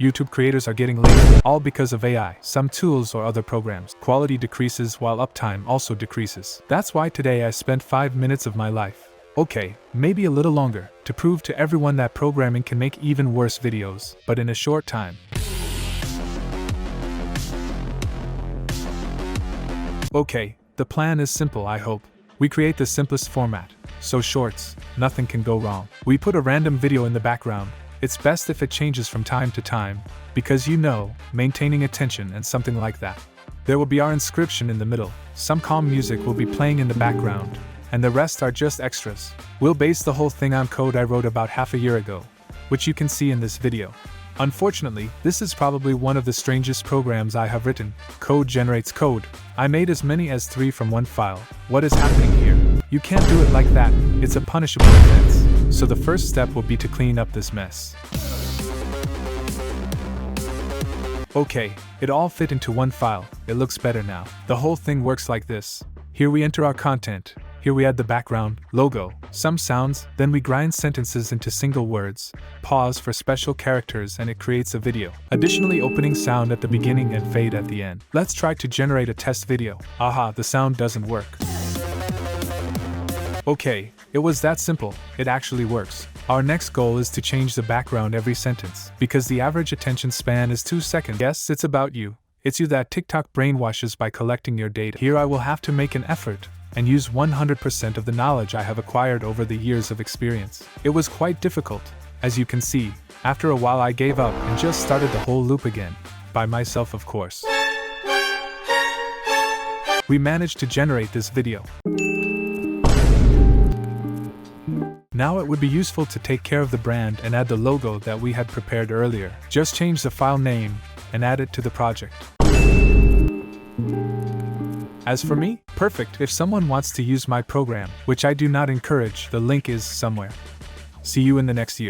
YouTube creators are getting lazy, all because of AI, some tools or other programs. Quality decreases while uptime also decreases. That's why today I spent 5 minutes of my life, okay, maybe a little longer, to prove to everyone that programming can make even worse videos, but in a short time. Okay, the plan is simple, I hope. We create the simplest format, so shorts, nothing can go wrong. We put a random video in the background. It's best if it changes from time to time, because maintaining attention and something like that. There will be our inscription in the middle, some calm music will be playing in the background, and the rest are just extras. We'll base the whole thing on code I wrote about half a year ago, which you can see in this video. Unfortunately, this is probably one of the strangest programs I have written. Code generates code. I made as many as 3 from one file. What is happening here? You can't do it like that, it's a punishable offense. So the first step will be to clean up this mess. Okay, it all fit into one file, it looks better now. The whole thing works like this. Here we enter our content. Here we add the background, logo, some sounds, then we grind sentences into single words, pause for special characters, and it creates a video. Additionally, opening sound at the beginning and fade at the end. Let's try to generate a test video. Aha, the sound doesn't work. Okay, it was that simple, it actually works. Our next goal is to change the background every sentence, because the average attention span is 2 seconds. Yes, it's about you. It's you that TikTok brainwashes by collecting your data. Here I will have to make an effort and use 100% of the knowledge I have acquired over the years of experience. It was quite difficult, as you can see. After a while I gave up and just started the whole loop again. By myself, of course. We managed to generate this video. Now it would be useful to take care of the brand and add the logo that we had prepared earlier. Just change the file name and add it to the project. As for me, perfect. If someone wants to use my program, which I do not encourage, the link is somewhere. See you in the next year.